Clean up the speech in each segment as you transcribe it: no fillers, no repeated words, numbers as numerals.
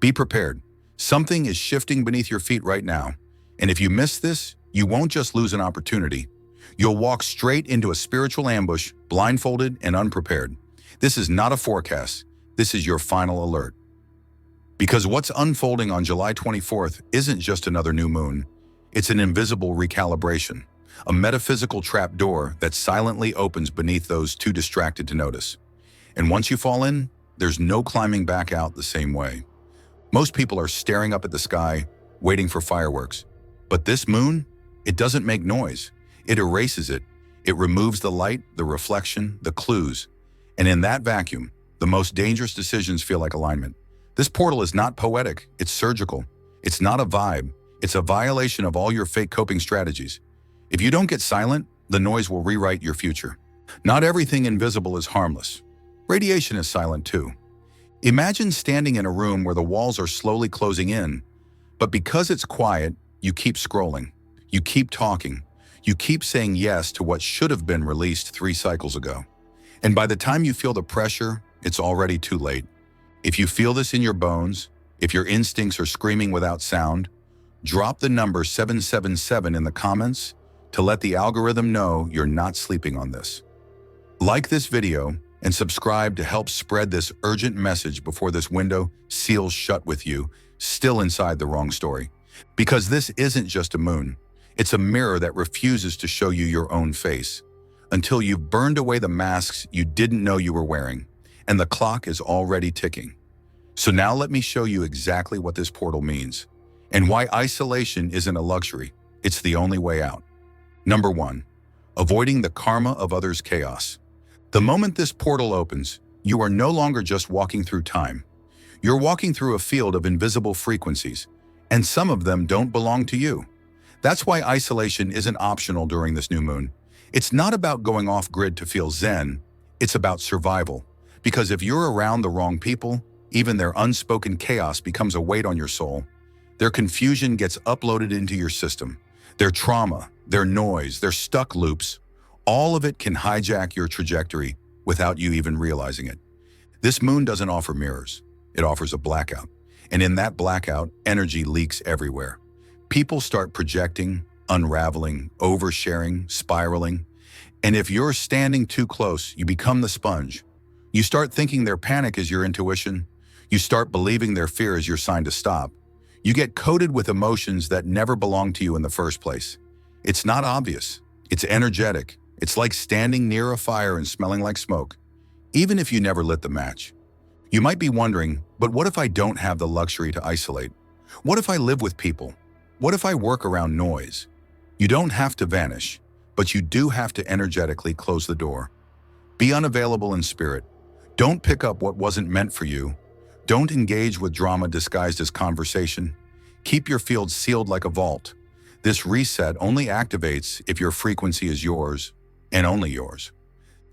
Be prepared. Something is shifting beneath your feet right now. And if you miss this, you won't just lose an opportunity. You'll walk straight into a spiritual ambush, blindfolded and unprepared. This is not a forecast. This is your final alert. Because what's unfolding on July 24th isn't just another new moon. It's an invisible recalibration, a metaphysical trapdoor that silently opens beneath those too distracted to notice. And once you fall in, there's no climbing back out the same way. Most people are staring up at the sky, waiting for fireworks. But this moon, it doesn't make noise. It erases it. It removes the light, the reflection, the clues. And in that vacuum, the most dangerous decisions feel like alignment. This portal is not poetic, it's surgical. It's not a vibe, it's a violation of all your fake coping strategies. If you don't get silent, the noise will rewrite your future. Not everything invisible is harmless. Radiation is silent too. Imagine standing in a room where the walls are slowly closing in, but because it's quiet, you keep scrolling, you keep talking, you keep saying yes to what should have been released 3 cycles ago. And by the time you feel the pressure, it's already too late. If you feel this in your bones, if your instincts are screaming without sound, drop the number 777 in the comments to let the algorithm know you're not sleeping on this. Like this video and subscribe to help spread this urgent message before this window seals shut with you, still inside the wrong story. Because this isn't just a moon. It's a mirror that refuses to show you your own face until you've burned away the masks you didn't know you were wearing, and the clock is already ticking. So now let me show you exactly what this portal means and why isolation isn't a luxury. It's the only way out. Number 1, avoiding the karma of others' chaos. The moment this portal opens, you are no longer just walking through time. You're walking through a field of invisible frequencies, and some of them don't belong to you. That's why isolation isn't optional during this new moon. It's not about going off-grid to feel zen, it's about survival. Because if you're around the wrong people, even their unspoken chaos becomes a weight on your soul. Their confusion gets uploaded into your system. Their trauma, their noise, their stuck loops, all of it can hijack your trajectory without you even realizing it. This moon doesn't offer mirrors. It offers a blackout. And in that blackout, energy leaks everywhere. People start projecting, unraveling, oversharing, spiraling. And if you're standing too close, you become the sponge. You start thinking their panic is your intuition. You start believing their fear is your sign to stop. You get coated with emotions that never belonged to you in the first place. It's not obvious. It's energetic. It's like standing near a fire and smelling like smoke, even if you never lit the match. You might be wondering, but what if I don't have the luxury to isolate? What if I live with people? What if I work around noise? You don't have to vanish, but you do have to energetically close the door. Be unavailable in spirit. Don't pick up what wasn't meant for you. Don't engage with drama disguised as conversation. Keep your field sealed like a vault. This reset only activates if your frequency is yours, and only yours.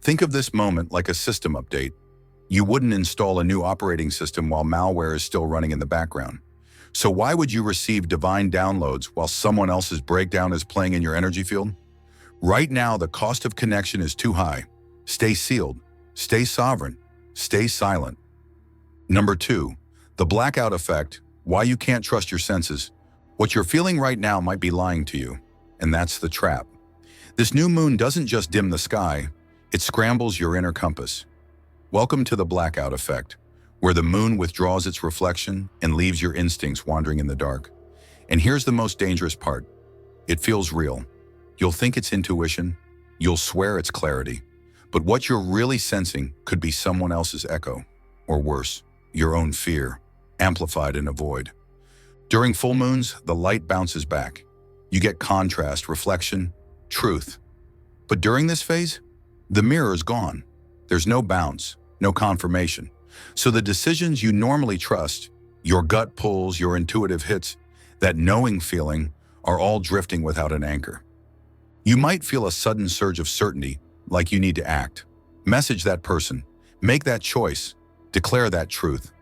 Think of this moment like a system update. You wouldn't install a new operating system while malware is still running in the background. So why would you receive divine downloads while someone else's breakdown is playing in your energy field? Right now, the cost of connection is too high. Stay sealed, stay sovereign, stay silent. Number 2, the blackout effect, why you can't trust your senses. What you're feeling right now might be lying to you, and that's the trap. This new moon doesn't just dim the sky, it scrambles your inner compass. Welcome to the blackout effect, where the moon withdraws its reflection and leaves your instincts wandering in the dark. And here's the most dangerous part. It feels real. You'll think it's intuition, you'll swear it's clarity, but what you're really sensing could be someone else's echo, or worse, your own fear, amplified in a void. During full moons, the light bounces back. You get contrast, reflection, truth. But during this phase, the mirror is gone. There's no bounce, no confirmation. So the decisions you normally trust, your gut pulls, your intuitive hits, that knowing feeling, are all drifting without an anchor. You might feel a sudden surge of certainty, like you need to act. Message that person, make that choice, declare that truth.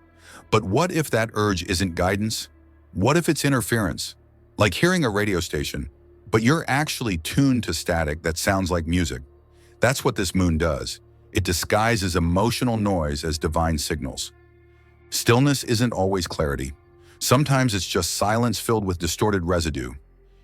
But what if that urge isn't guidance? What if it's interference? Like hearing a radio station, but you're actually tuned to static that sounds like music. That's what this moon does. It disguises emotional noise as divine signals. Stillness isn't always clarity. Sometimes it's just silence filled with distorted residue.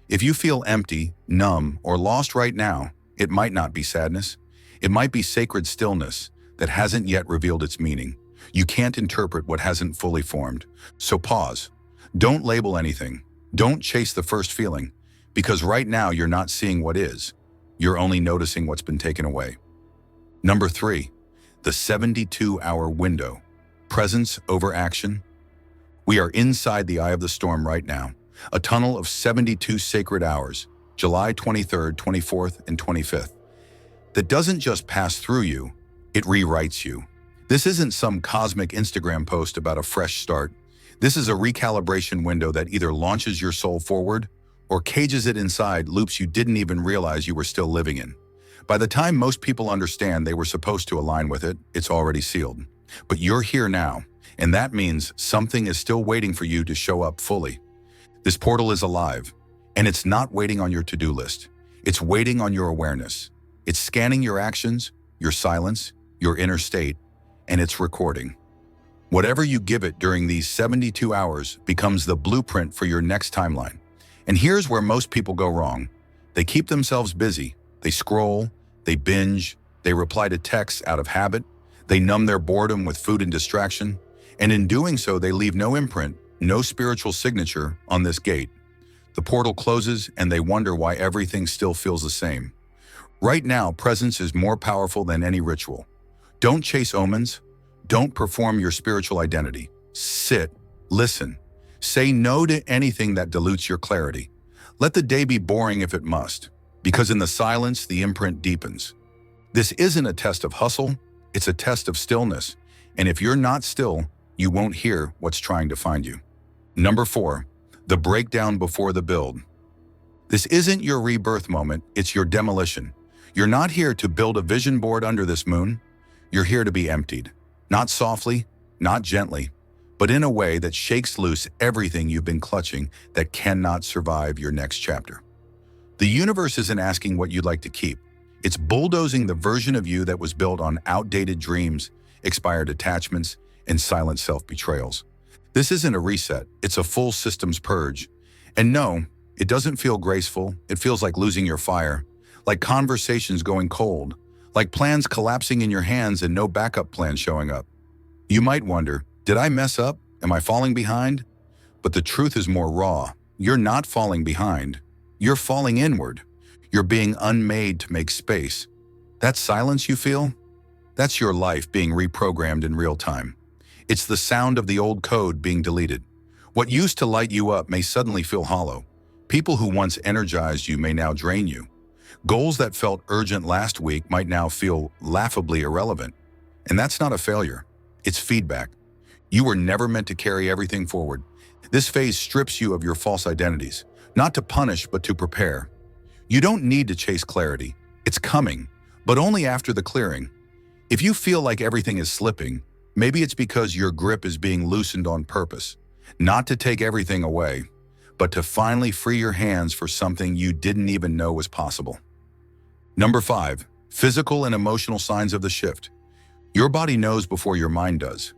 If you feel empty, numb, or lost right now, it might not be sadness. It might be sacred stillness that hasn't yet revealed its meaning. You can't interpret what hasn't fully formed. So pause. Don't label anything. Don't chase the first feeling, because right now you're not seeing what is. You're only noticing what's been taken away. Number 3, the 72-hour window. Presence over action. We are inside the eye of the storm right now, a tunnel of 72 sacred hours, July 23rd, 24th, and 25th, that doesn't just pass through you, it rewrites you. This isn't some cosmic Instagram post about a fresh start. This is a recalibration window that either launches your soul forward or cages it inside loops you didn't even realize you were still living in. By the time most people understand they were supposed to align with it, it's already sealed. But you're here now, and that means something is still waiting for you to show up fully. This portal is alive, and it's not waiting on your to-do list. It's waiting on your awareness. It's scanning your actions, your silence, your inner state, and it's recording. Whatever you give it during these 72 hours becomes the blueprint for your next timeline. And here's where most people go wrong. They keep themselves busy. They scroll, they binge, they reply to texts out of habit, they numb their boredom with food and distraction, and in doing so, they leave no imprint, no spiritual signature on this gate. The portal closes and they wonder why everything still feels the same. Right now, presence is more powerful than any ritual. Don't chase omens. Don't perform your spiritual identity. Sit, listen. Say no to anything that dilutes your clarity. Let the day be boring if it must, because in the silence, the imprint deepens. This isn't a test of hustle, it's a test of stillness. And if you're not still, you won't hear what's trying to find you. Number 4, the breakdown before the build. This isn't your rebirth moment, it's your demolition. You're not here to build a vision board under this moon. You're here to be emptied. Not softly, not gently, but in a way that shakes loose everything you've been clutching that cannot survive your next chapter. The universe isn't asking what you'd like to keep. It's bulldozing the version of you that was built on outdated dreams, expired attachments, and silent self-betrayals. This isn't a reset, it's a full systems purge. And no, it doesn't feel graceful. It feels like losing your fire, like conversations going cold, like plans collapsing in your hands and no backup plan showing up. You might wonder, did I mess up? Am I falling behind? But the truth is more raw. You're not falling behind. You're falling inward. You're being unmade to make space. That silence you feel? That's your life being reprogrammed in real time. It's the sound of the old code being deleted. What used to light you up may suddenly feel hollow. People who once energized you may now drain you. Goals that felt urgent last week might now feel laughably irrelevant. And that's not a failure. It's feedback. You were never meant to carry everything forward. This phase strips you of your false identities, not to punish, but to prepare. You don't need to chase clarity. It's coming, but only after the clearing. If you feel like everything is slipping, maybe it's because your grip is being loosened on purpose, not to take everything away, but to finally free your hands for something you didn't even know was possible. Number 5, physical and emotional signs of the shift. Your body knows before your mind does.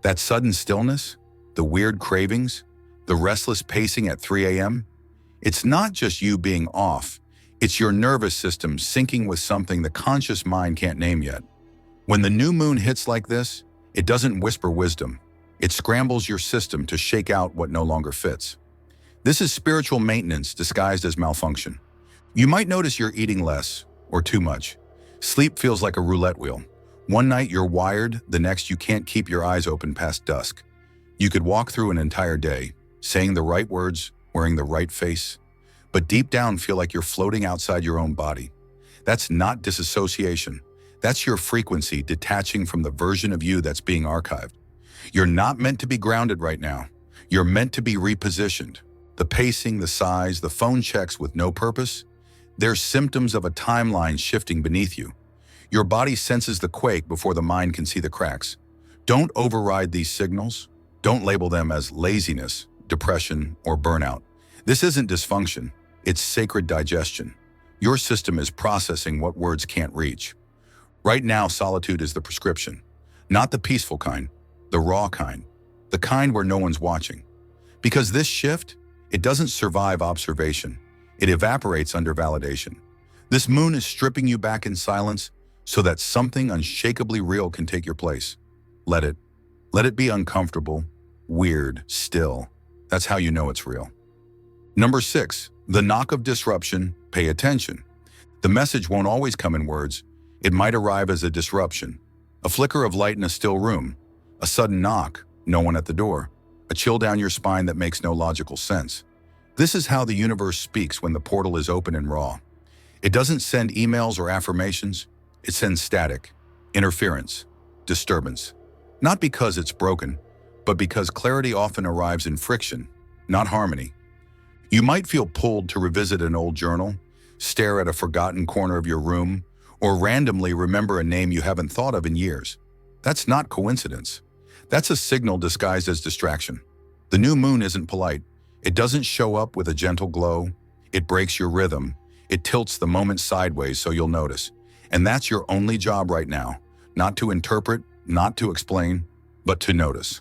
That sudden stillness, the weird cravings, the restless pacing at 3 a.m., it's not just you being off, it's your nervous system syncing with something the conscious mind can't name yet. When the new moon hits like this, it doesn't whisper wisdom. It scrambles your system to shake out what no longer fits. This is spiritual maintenance disguised as malfunction. You might notice you're eating less or too much. Sleep feels like a roulette wheel. One night you're wired, the next you can't keep your eyes open past dusk. You could walk through an entire day, saying the right words, wearing the right face, but deep down feel like you're floating outside your own body. That's not disassociation. That's your frequency detaching from the version of you that's being archived. You're not meant to be grounded right now. You're meant to be repositioned. The pacing, the sighs, the phone checks with no purpose, they're symptoms of a timeline shifting beneath you. Your body senses the quake before the mind can see the cracks. Don't override these signals. Don't label them as laziness, depression, or burnout. This isn't dysfunction. It's sacred digestion. Your system is processing what words can't reach. Right now, solitude is the prescription. Not the peaceful kind, the raw kind. the kind where no one's watching. Because this shift, it doesn't survive observation. It evaporates under validation. This moon is stripping you back in silence so that something unshakably real can take your place. Let it. Let it be uncomfortable, weird, still. That's how you know it's real. Number 6, the knock of disruption. Pay attention. The message won't always come in words. It might arrive as a disruption. A flicker of light in a still room. A sudden knock, no one at the door. A chill down your spine that makes no logical sense. This is how the universe speaks when the portal is open and raw. It doesn't send emails or affirmations. It sends static, interference, disturbance. Not because it's broken, but because clarity often arrives in friction, not harmony. You might feel pulled to revisit an old journal, stare at a forgotten corner of your room, or randomly remember a name you haven't thought of in years. That's not coincidence. That's a signal disguised as distraction. The new moon isn't polite. It doesn't show up with a gentle glow. It breaks your rhythm. It tilts the moment sideways so you'll notice. And that's your only job right now. Not to interpret, not to explain, but to notice.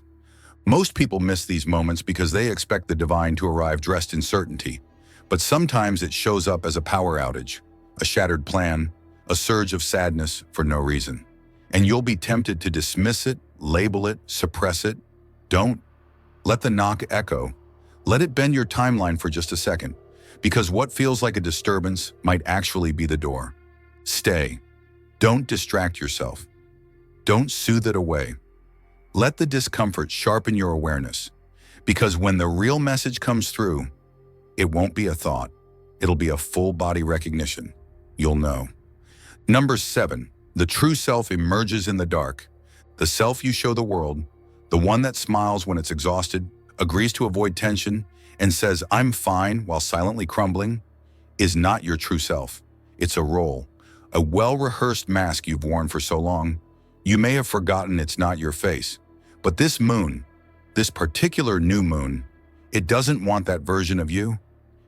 Most people miss these moments because they expect the divine to arrive dressed in certainty. But sometimes it shows up as a power outage, a shattered plan, a surge of sadness for no reason. And you'll be tempted to dismiss it, label it, suppress it. Don't. Let the knock echo. Let it bend your timeline for just a second, because what feels like a disturbance might actually be the door. Stay. Don't distract yourself. Don't soothe it away. Let the discomfort sharpen your awareness, because when the real message comes through, it won't be a thought. It'll be a full body recognition. You'll know. Number 7, the true self emerges in the dark. The self you show the world, the one that smiles when it's exhausted, agrees to avoid tension, and says, "I'm fine," while silently crumbling, is not your true self. It's a role, a well-rehearsed mask you've worn for so long. You may have forgotten it's not your face. But this moon, this particular new moon, it doesn't want that version of you.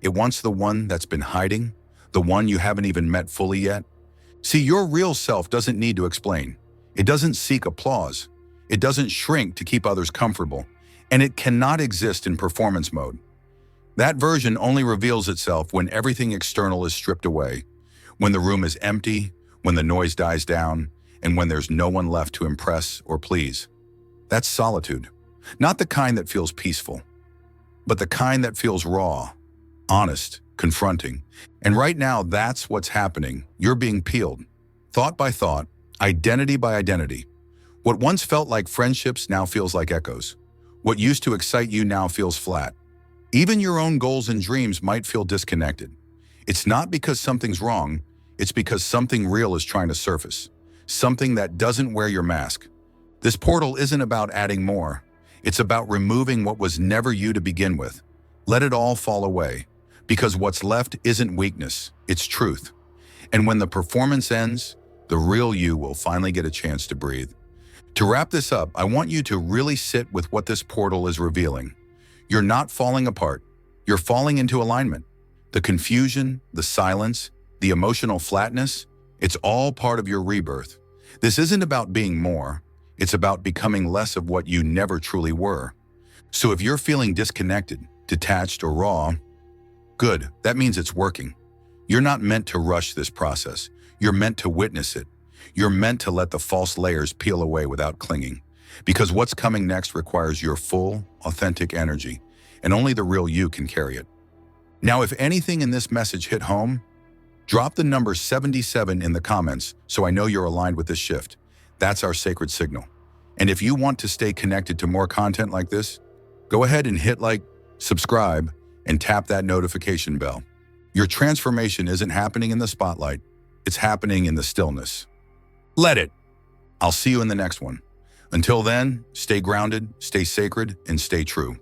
It wants the one that's been hiding, the one you haven't even met fully yet. See, your real self doesn't need to explain. It doesn't seek applause. It doesn't shrink to keep others comfortable. And it cannot exist in performance mode. That version only reveals itself when everything external is stripped away, when the room is empty, when the noise dies down, and when there's no one left to impress or please. That's solitude. Not the kind that feels peaceful, but the kind that feels raw, honest, confronting. And right now, that's what's happening. You're being peeled, thought by thought, identity by identity. What once felt like friendships now feels like echoes. What used to excite you now feels flat. Even your own goals and dreams might feel disconnected. It's not because something's wrong, it's because something real is trying to surface. Something that doesn't wear your mask. This portal isn't about adding more. It's about removing what was never you to begin with. Let it all fall away, because what's left isn't weakness, it's truth. And when the performance ends, the real you will finally get a chance to breathe. To wrap this up, I want you to really sit with what this portal is revealing. You're not falling apart. You're falling into alignment. The confusion, the silence, the emotional flatness, it's all part of your rebirth. This isn't about being more. It's about becoming less of what you never truly were. So if you're feeling disconnected, detached, or raw, good, that means it's working. You're not meant to rush this process. You're meant to witness it. You're meant to let the false layers peel away without clinging. Because what's coming next requires your full, authentic energy, and only the real you can carry it. Now, if anything in this message hit home, drop the number 77 in the comments so I know you're aligned with this shift. That's our sacred signal. And if you want to stay connected to more content like this, go ahead and hit like, subscribe, and tap that notification bell. Your transformation isn't happening in the spotlight. It's happening in the stillness. Let it. I'll see you in the next one. Until then, stay grounded, stay sacred, and stay true.